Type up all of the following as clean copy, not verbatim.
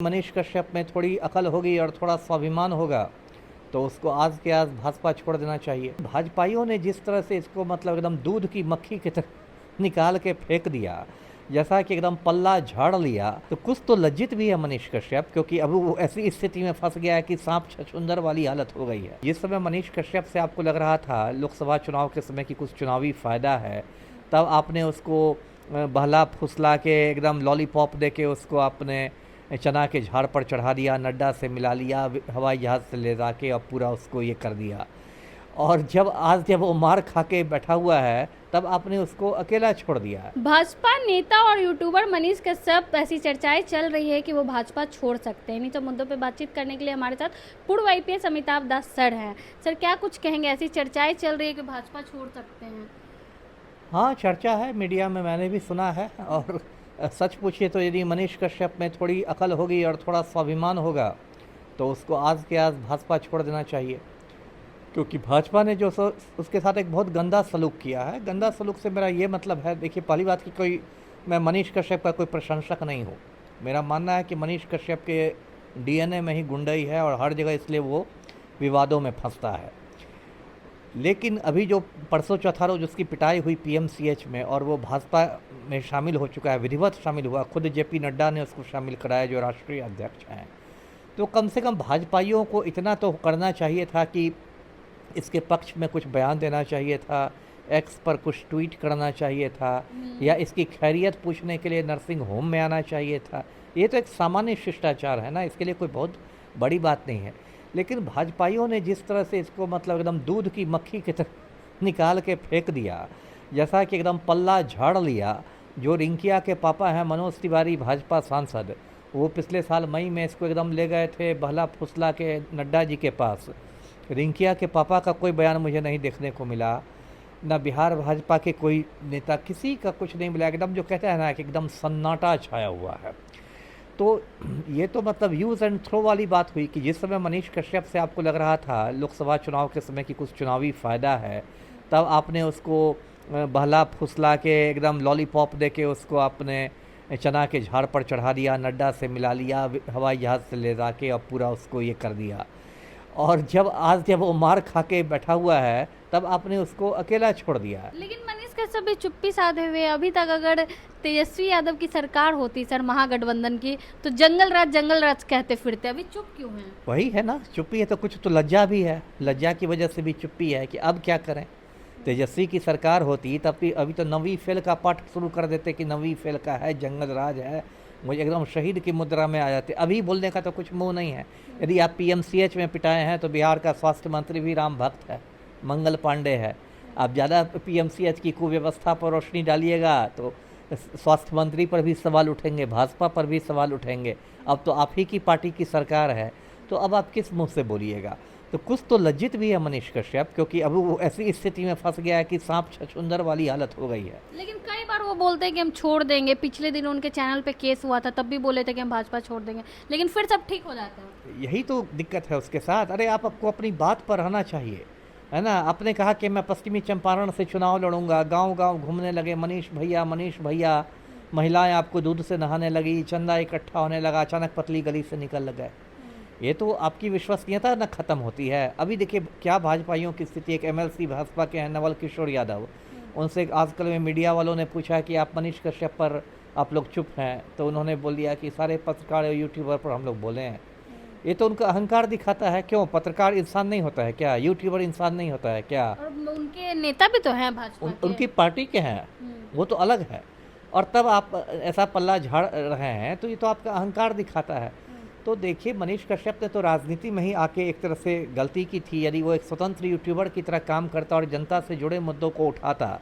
मनीष कश्यप में थोड़ी अकल होगी और थोड़ा स्वाभिमान होगा तो उसको आज के आज भाजपा छोड़ देना चाहिए। भाजपाइयों ने जिस तरह से इसको मतलब एकदम दूध की मक्खी की तरह निकाल के फेंक दिया, जैसा कि एकदम पल्ला झाड़ लिया, तो कुछ तो लज्जित भी है मनीष कश्यप, क्योंकि अब वो ऐसी स्थिति में फंस गया है कि सांप छछूंदर वाली हालत हो गई है। जिस समय मनीष कश्यप से आपको लग रहा था लोकसभा चुनाव के समय कि कुछ चुनावी फायदा है, तब आपने उसको बहला फुसला के एकदम लॉलीपॉप दे के उसको आपने चना के झाड़ पर चढ़ा दिया, नड्डा से मिला लिया, हवाई जहाज़ से ले जाके अब पूरा उसको ये कर दिया। और जब वो मार खा के बैठा हुआ है, तब आपने उसको अकेला छोड़ दिया है। भाजपा नेता और यूट्यूबर मनीष कश्यप, ऐसी चर्चाएं चल रही है कि वो भाजपा छोड़ सकते हैं। इन्हीं सब मुद्दों पे बातचीत करने के लिए हमारे साथ पूर्व आईपीएस अमिताभ दास सर हैं। सर, क्या कुछ कहेंगे? ऐसी चर्चाएं चल रही है कि भाजपा छोड़ सकते हैं। हाँ, चर्चा है, मीडिया में मैंने भी सुना है। और सच पूछिए तो यदि मनीष कश्यप में थोड़ी अकल होगी और थोड़ा स्वाभिमान होगा तो उसको आज के आज भाजपा छोड़ देना चाहिए, क्योंकि भाजपा ने जो उसके साथ एक बहुत गंदा सलूक किया है। गंदा सलूक से मेरा ये मतलब है, देखिए, पहली बात कि मैं मनीष कश्यप का कोई प्रशंसक नहीं हूँ। मेरा मानना है कि मनीष कश्यप के डीएनए में ही गुंडई है और हर जगह इसलिए वो विवादों में फंसता है। लेकिन अभी जो परसों चौथा रोज उसकी पिटाई हुई पीएमसीएच में, और वो भाजपा में शामिल हो चुका है, विधिवत शामिल हुआ, खुद जेपी नड्डा ने उसको शामिल कराया जो राष्ट्रीय अध्यक्ष हैं, तो कम से कम भाजपाइयों को इतना तो करना चाहिए था कि इसके पक्ष में कुछ बयान देना चाहिए था, एक्स पर कुछ ट्वीट करना चाहिए था, या इसकी खैरियत पूछने के लिए नर्सिंग होम में आना चाहिए था। ये तो एक सामान्य शिष्टाचार है ना, इसके लिए कोई बहुत बड़ी बात नहीं है। लेकिन भाजपाइयों ने जिस तरह से इसको मतलब एकदम दूध की मक्खी की तरह निकाल के फेंक दिया, जैसा कि एकदम पल्ला झाड़ लिया। जो रिंकिया के पापा हैं मनोज तिवारी, भाजपा सांसद, वो पिछले साल मई में इसको एकदम ले गए थे बहला फुसला के नड्डा जी के पास। रिंकिया के पापा का कोई बयान मुझे नहीं देखने को मिला, ना बिहार भाजपा के कोई नेता, किसी का कुछ नहीं मिला। एकदम जो कहते हैं ना कि एकदम सन्नाटा छाया हुआ है। तो ये तो मतलब यूज़ एंड थ्रो वाली बात हुई कि जिस समय मनीष कश्यप से आपको लग रहा था लोकसभा चुनाव के समय कि कुछ चुनावी फ़ायदा है, तब आपने उसको बहला फुसला के एकदम लॉलीपॉप दे के उसको आपने चना के झाड़ पर चढ़ा दिया, नड्डा से मिला लिया, हवाई जहाज़ से ले जाके अब पूरा उसको ये कर दिया। और जब वो मार खा के बैठा हुआ है, तब आपने उसको अकेला छोड़ दिया है। लेकिन मनीष कश्यप भी चुप्पी साधे हुए। अभी तक अगर तेजस्वी यादव की सरकार होती सर, महागठबंधन की, तो जंगल राज कहते फिरते। अभी चुप क्यों हैं? वही है ना, चुप्पी है तो कुछ तो लज्जा भी है, लज्जा की वजह से भी चुप्पी है कि अब क्या करें। तेजस्वी की सरकार होती तब भी अभी तो नवी फेल का पाठ शुरू कर देते कि नवी फेल का है, जंगल राज है, मुझे एकदम शहीद की मुद्रा में आ जाते। अभी बोलने का तो कुछ मुंह नहीं है। यदि आप पीएमसीएच में पिटाए हैं तो बिहार का स्वास्थ्य मंत्री भी राम भक्त है, मंगल पांडे है। आप ज़्यादा पीएमसीएच की कुव्यवस्था पर रोशनी डालिएगा तो स्वास्थ्य मंत्री पर भी सवाल उठेंगे, भाजपा पर भी सवाल उठेंगे। अब तो आप ही की पार्टी की सरकार है, तो अब आप किस मुंह से बोलिएगा। तो कुछ तो लज्जित भी है मनीष कश्यप, क्योंकि अब वो ऐसी स्थिति में फंस गया है कि सांप छछूंदर वाली हालत हो गई है। लेकिन कई बार वो बोलते हैं कि हम छोड़ देंगे। पिछले दिन उनके चैनल पे केस हुआ था, तब भी बोले थे कि हम भाजपा छोड़ देंगे, लेकिन फिर सब ठीक हो जाता है। यही तो दिक्कत है उसके साथ। अरे आपको अपनी बात पर रहना चाहिए, है ना। आपने कहा कि मैं पश्चिमी चंपारण से चुनाव लड़ूंगा, गांव गांव घूमने लगे मनीष भैया, महिलाएं आपको दूध से नहाने लगी, चंदा इकट्ठा होने लगा, अचानक पतली गली से निकल गए। ये तो आपकी विश्वसनीयता न खत्म होती है। अभी देखिए क्या भाजपाइयों की स्थिति। एक एमएलसी भाजपा के हैं नवल किशोर यादव, उनसे आजकल में मीडिया वालों ने पूछा कि आप मनीष कश्यप पर आप लोग चुप हैं, तो उन्होंने बोल दिया कि सारे पत्रकार और यूट्यूबर पर हम लोग बोले हैं। ये तो उनका अहंकार दिखाता है। क्यों, पत्रकार इंसान नहीं होता है क्या? यूट्यूबर इंसान नहीं होता है क्या? और उनके नेता भी तो हैं भाजपा के। उनकी पार्टी के हैं, वो तो अलग है। और तब आप ऐसा पल्ला झाड़ रहे हैं, तो ये तो आपका अहंकार दिखाता है। तो देखिए, मनीष कश्यप ने तो राजनीति में ही आके एक तरह से गलती की थी। यदि वो एक स्वतंत्र यूट्यूबर की तरह काम करता और जनता से जुड़े मुद्दों को उठाता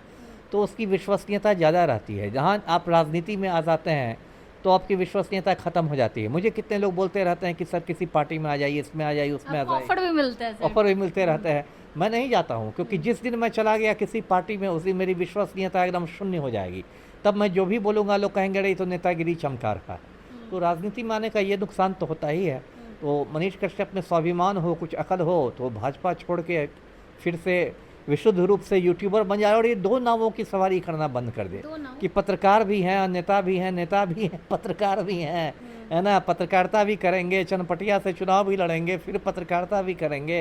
तो उसकी विश्वसनीयता ज़्यादा रहती है। जहाँ आप राजनीति में आ जाते हैं तो आपकी विश्वसनीयता खत्म हो जाती है। मुझे कितने लोग बोलते रहते हैं कि सर किसी पार्टी में आ जाइए, इसमें आ जाइए, उसमें आ जाइए, ऑफर भी मिलते हैं, ऑफर भी मिलते रहते हैं। मैं नहीं जाता हूँ, क्योंकि जिस दिन मैं चला गया किसी पार्टी में, उस दिन मेरी विश्वसनीयता एकदम शून्य हो जाएगी। तब मैं जो भी बोलूँगा लोग कहेंगे अरे ये तो नेतागिरी चमका रहा है। तो राजनीति में आने का ये नुकसान तो होता ही है। तो मनीष कश्यप में स्वाभिमान हो, कुछ अकल हो, तो भाजपा छोड़ के फिर से विशुद्ध रूप से यूट्यूबर बन जाए और ये दो नावों की सवारी करना बंद कर दे दो नाव। कि पत्रकार भी हैं, नेता भी हैं, नेता भी हैं, पत्रकार भी हैं, है ना। पत्रकारिता भी करेंगे, चनपटिया से चुनाव भी लड़ेंगे, फिर पत्रकारिता भी करेंगे।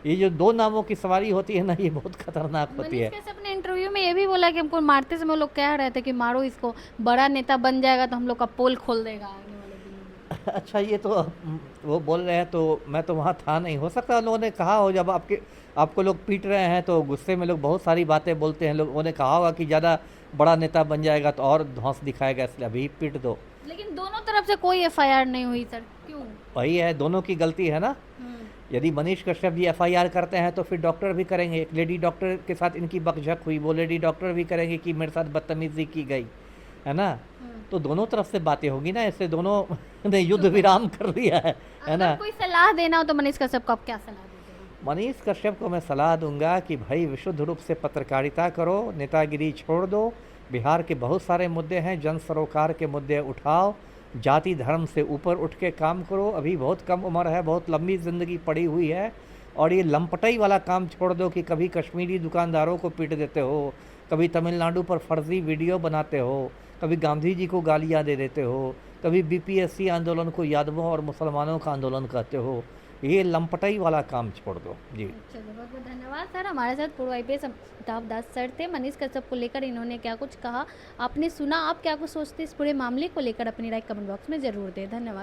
ये जो दो नावों की सवारी होती है ना, ये बहुत खतरनाक होती मनीष है। कश्यप ने इंटरव्यू में ये भी बोला कि हमको मारते समय लोग कह रहे थे कि मारो इसको, बड़ा नेता बन जाएगा तो हम लोग का पोल खोल देगा आने वाले दिनों में। अच्छा, ये तो वो बोल रहे हैं, तो मैं तो वहाँ था नहीं। हो सकता है लोगों ने कहा हो, जब आपको लोग पीट रहे हैं तो गुस्से में लोग बहुत सारी बातें बोलते हैं। लोगों ने कहा होगा कि ज़्यादा बड़ा नेता बन जाएगा तो और धौंस दिखाएगा, इसलिए अभी पीट दो। लेकिन दोनों तरफ से कोई एफआईआर नहीं हुई सर, क्यों? वही है, दोनों की गलती है ना। यदि मनीष कश्यप जी एफआईआर करते हैं तो फिर डॉक्टर भी करेंगे। एक लेडी डॉक्टर के साथ इनकी बकझक हुई, वो लेडी डॉक्टर भी करेंगे कि मेरे साथ बदतमीजी की गई, है ना। तो दोनों तरफ से बातें होगी ना, इससे दोनों ने युद्ध विराम कर लिया है ना। अगर कोई सलाह देना हो तो मनीष कश्यप को आप क्या सलाह दीजिएगा? मनीष कश्यप को मैं सलाह दूंगा कि भाई विशुद्ध रूप से पत्रकारिता करो, नेतागिरी छोड़ दो। बिहार के बहुत सारे मुद्दे हैं, जन सरोकार के मुद्दे उठाओ, जाति धर्म से ऊपर उठ के काम करो। अभी बहुत कम उम्र है, बहुत लंबी ज़िंदगी पड़ी हुई है, और ये लंपटाई वाला काम छोड़ दो कि कभी कश्मीरी दुकानदारों को पीट देते हो, कभी तमिलनाडु पर फर्जी वीडियो बनाते हो, कभी गांधी जी को गालियाँ दे देते हो, कभी बीपीएससी आंदोलन को यादवों और मुसलमानों का आंदोलन कहते हो। ये लंपटाई वाला काम छोड़ दो जी। चलो, बहुत बहुत धन्यवाद सर। हमारे साथ पूर्व आईपीएस अमिताभ दास सर थे। मनीष कश्यप को लेकर इन्होंने क्या कुछ कहा आपने सुना, आप क्या कुछ सोचते इस पूरे मामले को लेकर अपनी राय कमेंट बॉक्स में ज़रूर दें। धन्यवाद।